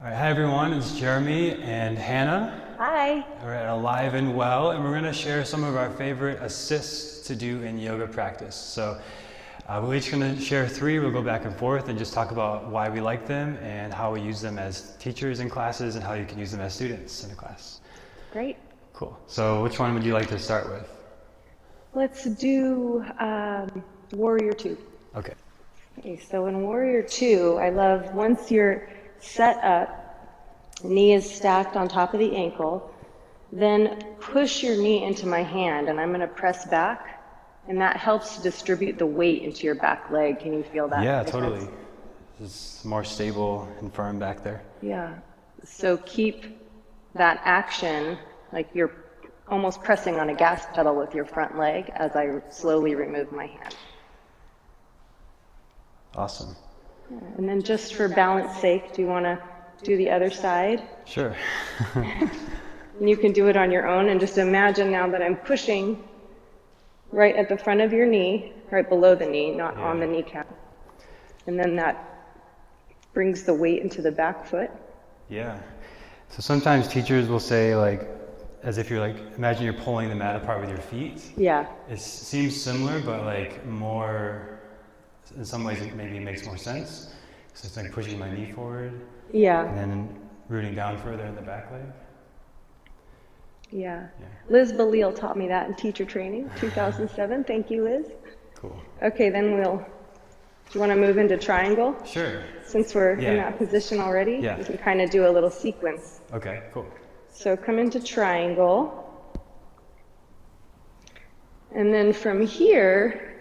All right, hi everyone, it's Jeremy and Hannah. Hi. We're at Alive and Well, and we're going to share some of our favorite assists to do in yoga practice. So we're each going to share three. We'll go back and forth and just talk about why we like them and how we use them as teachers in classes and how you can use them as students in a class. Great. Cool. So which one would you like to start with? Let's do Warrior Two. Okay. Okay, so in Warrior Two, I love once you're set up, knee is stacked on top of the ankle, then push your knee into my hand, and I'm going to press back, and that helps to distribute the weight into your back leg. Can you feel that? Yeah, totally. It's more stable and firm back there. Yeah. So keep that action, like you're almost pressing on a gas pedal with your front leg as I slowly remove my hand. Awesome. And then just for balance sake, do you want to do the other side? Sure. And you can do it on your own, and just imagine now that I'm pushing right at the front of your knee, right below the knee, not on the kneecap. And then that brings the weight into the back foot. Yeah. So sometimes teachers will say, like, as if you're like, imagine you're pulling the mat apart with your feet. Yeah. It seems similar, but like more, in some ways it maybe makes more sense. So it's like pushing my knee forward. Yeah. And then rooting down further in the back leg. Yeah. Liz Balil taught me that in teacher training, 2007. Thank you, Liz. Cool. Okay, then do you want to move into triangle? Sure. Since we're in that position already, we can kind of do a little sequence. Okay, cool. So come into triangle. And then from here,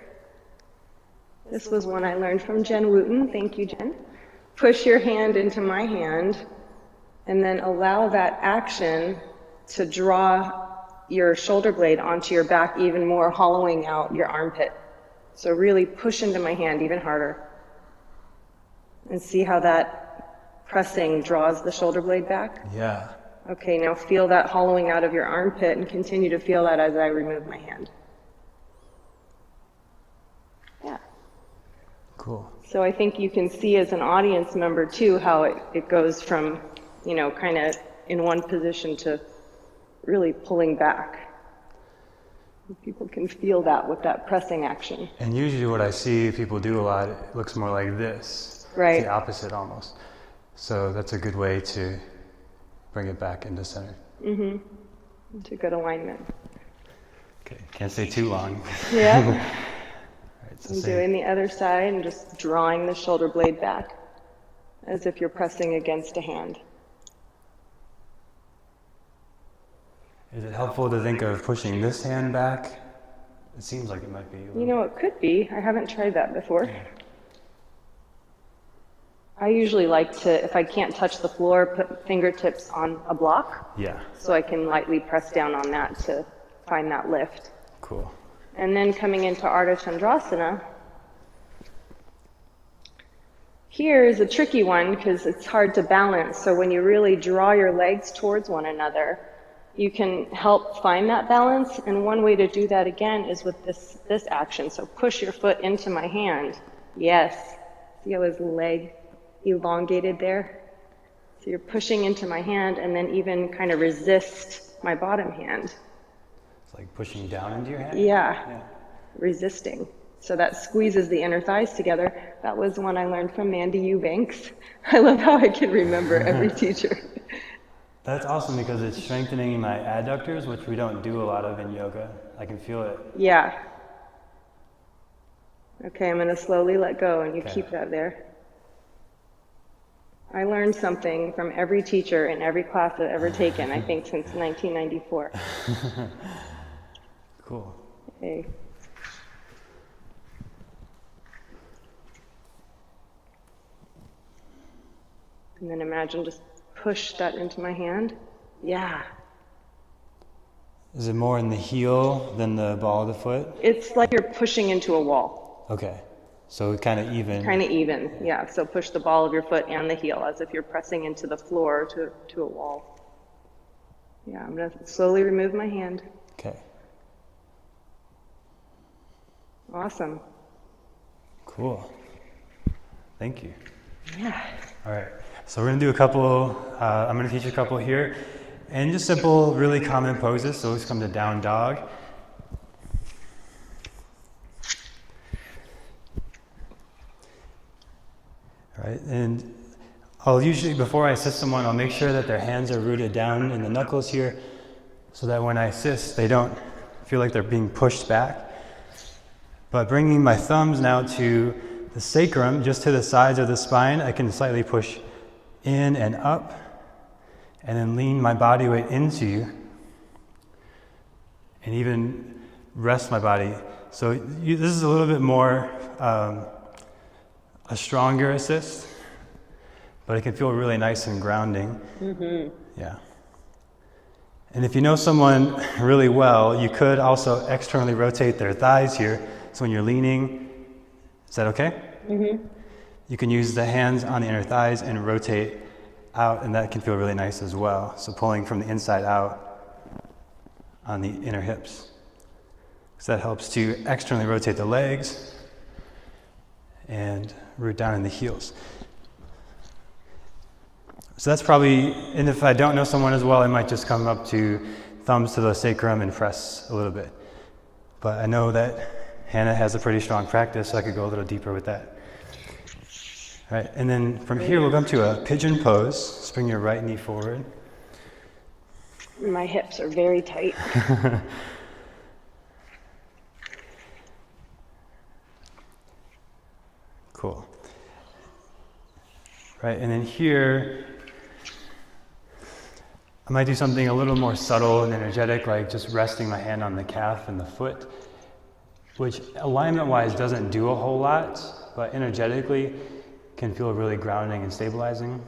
this was one I learned from Jen Wooten. Thank you, Jen. Push your hand into my hand, and then allow that action to draw your shoulder blade onto your back even more, hollowing out your armpit. So really push into my hand even harder. And see how that pressing draws the shoulder blade back? Yeah. Okay, now feel that hollowing out of your armpit, and continue to feel that as I remove my hand. Yeah. Cool. So I think you can see as an audience member too how it goes from, kind of in one position to really pulling back. People can feel that with that pressing action. And usually what I see people do a lot, it looks more like this. Right. It's the opposite almost. So that's a good way to bring it back into center. Mm-hmm. It's a good alignment. Okay, can't stay too long. Yeah. All right, so And doing the other side and just drawing the shoulder blade back as if you're pressing against a hand. Is it helpful to think of pushing this hand back? It seems like it might be. It could be. I haven't tried that before. Yeah. I usually like to, if I can't touch the floor, put fingertips on a block. Yeah. So I can lightly press down on that to find that lift. Cool. And then coming into Ardha Chandrasana. Here is a tricky one because it's hard to balance. So when you really draw your legs towards one another, you can help find that balance. And one way to do that again is with this action. So push your foot into my hand. Yes. See how his leg elongated there? So you're pushing into my hand and then even kind of resist my bottom hand. It's like pushing down into your hand? Yeah. Resisting. So that squeezes the inner thighs together. That was one I learned from Mandy Eubanks. I love how I can remember every teacher. That's awesome because it's strengthening my adductors, which we don't do a lot of in yoga. I can feel it. Yeah. Okay, I'm going to slowly let go, and you keep that there. I learned something from every teacher in every class I've ever taken, I think since 1994. Cool. Okay. And then imagine just push that into my hand. Yeah. Is it more in the heel than the ball of the foot? It's like you're pushing into a wall. Okay. So kind of even. Kind of even, yeah. So push the ball of your foot and the heel as if you're pressing into the floor to a wall. Yeah, I'm going to slowly remove my hand. Okay. Awesome. Cool. Thank you. Yeah. All right. So we're gonna do a couple, I'm gonna teach a couple here, and just simple, really common poses. So let's come to down dog. All right, and I'll usually, before I assist someone, I'll make sure that their hands are rooted down in the knuckles here, so that when I assist, they don't feel like they're being pushed back. But bringing my thumbs now to the sacrum, just to the sides of the spine, I can slightly push in and up, and then lean my body weight into you, and even rest my body. So this is a little bit more a stronger assist, but it can feel really nice and grounding. Yeah. And if you know someone really well, you could also externally rotate their thighs here. So when you're leaning, is that okay? You can use the hands on the inner thighs and rotate out, and that can feel really nice as well. So pulling from the inside out on the inner hips. So that helps to externally rotate the legs and root down in the heels. So that's probably, and if I don't know someone as well, I might just come up to thumbs to the sacrum and press a little bit. But I know that Hannah has a pretty strong practice, so I could go a little deeper with that. All right, and then from here we'll come to a pigeon pose. Just bring your right knee forward. My hips are very tight. Cool. Right, and then here, I might do something a little more subtle and energetic, like just resting my hand on the calf and the foot, which alignment-wise doesn't do a whole lot, but energetically can feel really grounding and stabilizing.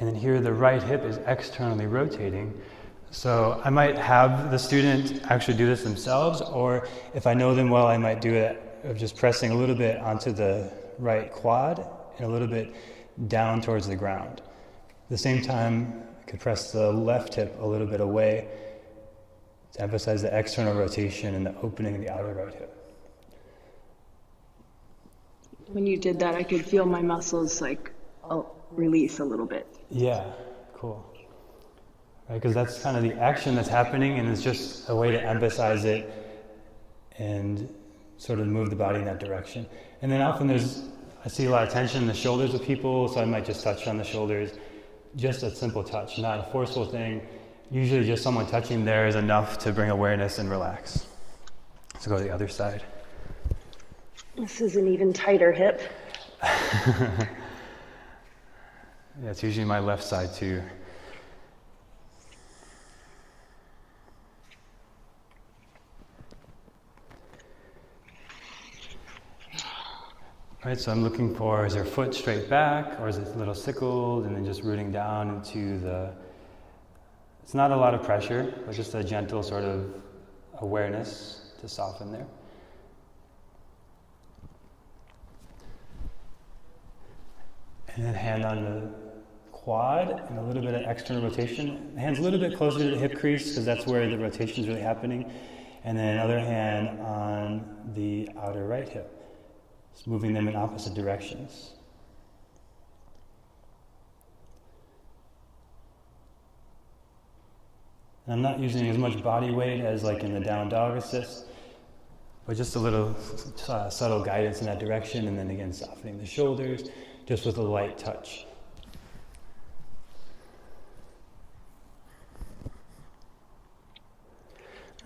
And then here the right hip is externally rotating. So I might have the student actually do this themselves, or if I know them well, I might do it of just pressing a little bit onto the right quad and a little bit down towards the ground. At the same time, I could press the left hip a little bit away to emphasize the external rotation and the opening of the outer right hip. When you did that, I could feel my muscles release a little bit. Yeah, cool. Right, because that's kind of the action that's happening, and it's just a way to emphasize it and sort of move the body in that direction. And then often I see a lot of tension in the shoulders with people, so I might just touch on the shoulders. Just a simple touch, not a forceful thing. Usually just someone touching there is enough to bring awareness and relax. So go to the other side. This is an even tighter hip. Yeah, it's usually my left side too. All right, so I'm looking for, is your foot straight back, or is it a little sickled, and then just rooting down into it's not a lot of pressure, but just a gentle sort of awareness to soften there. And then hand on the quad and a little bit of external rotation. Hands a little bit closer to the hip crease because that's where the rotation is really happening. And then other hand on the outer right hip. Just moving them in opposite directions. And I'm not using as much body weight as like in the down dog assist, but just a little subtle guidance in that direction, and then again softening the shoulders, just with a light touch.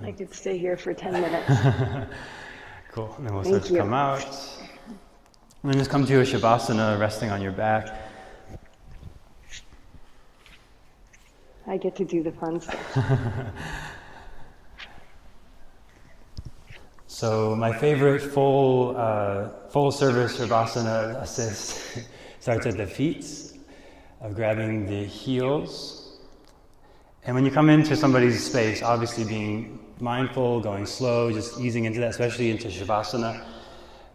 I could stay here for 10 minutes. Cool, and then we'll start to come out. And then just come to a Shavasana, resting on your back. I get to do the fun stuff. So my favorite full service Shavasana assist starts at the feet, of grabbing the heels. And when you come into somebody's space, obviously being mindful, going slow, just easing into that, especially into Shavasana,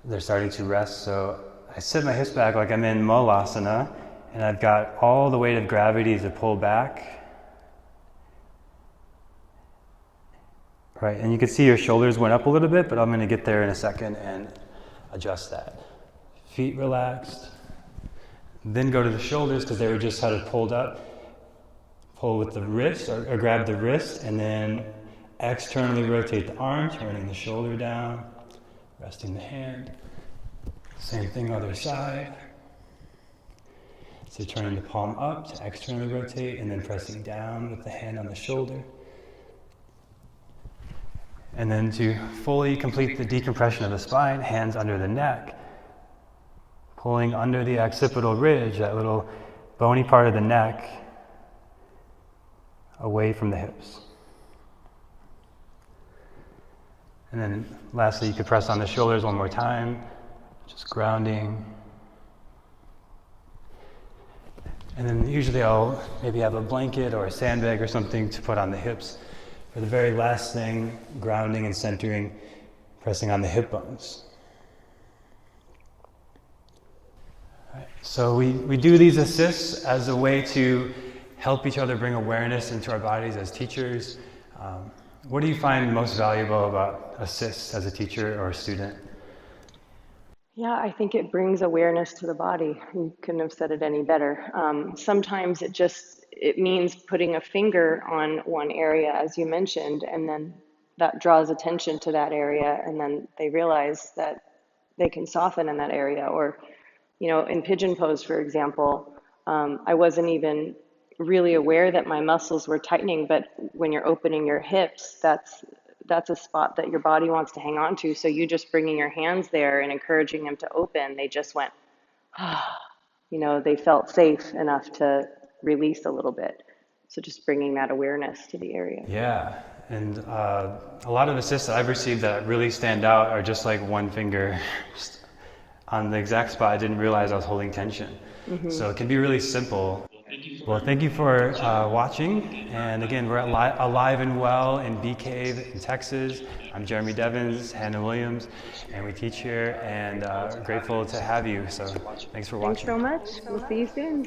they're starting to rest. So I sit my hips back like I'm in Malasana, and I've got all the weight of gravity to pull back. Right, and you can see your shoulders went up a little bit, but I'm going to get there in a second and adjust that. Feet relaxed, Then go to the shoulders because they were just sort of pulled up. Pull with the wrist or grab the wrist, and then externally rotate the arm, turning the shoulder down, resting the hand. Same thing other side. So turning the palm up to externally rotate and then pressing down with the hand on the shoulder. And then to fully complete the decompression of the spine, hands under the neck, pulling under the occipital ridge, that little bony part of the neck, away from the hips. And then lastly, you could press on the shoulders one more time, just grounding. And then usually I'll maybe have a blanket or a sandbag or something to put on the hips. For the very last thing, grounding and centering, pressing on the hip bones. All right. So we do these assists as a way to help each other bring awareness into our bodies as teachers. What do you find most valuable about assists as a teacher or a student? Yeah, I think it brings awareness to the body. You couldn't have said it any better. Sometimes it means putting a finger on one area, as you mentioned, and then that draws attention to that area, and then they realize that they can soften in that area. Or, in Pigeon Pose, for example, I wasn't even really aware that my muscles were tightening, but when you're opening your hips, that's a spot that your body wants to hang on to. So you just bringing your hands there and encouraging them to open, they just went, they felt safe enough to release a little bit. So just bringing that awareness to the area. Yeah, and a lot of assists that I've received that really stand out are just like one finger on the exact spot I didn't realize I was holding tension. Mm-hmm. So it can be really simple. Well, thank you for watching. And again, we're at Alive and Well in Bee Cave in Texas. I'm Jeremy Devins, Hannah Williams, and we teach here, and grateful to have you. So thanks for watching. Thanks so much. We'll see you soon.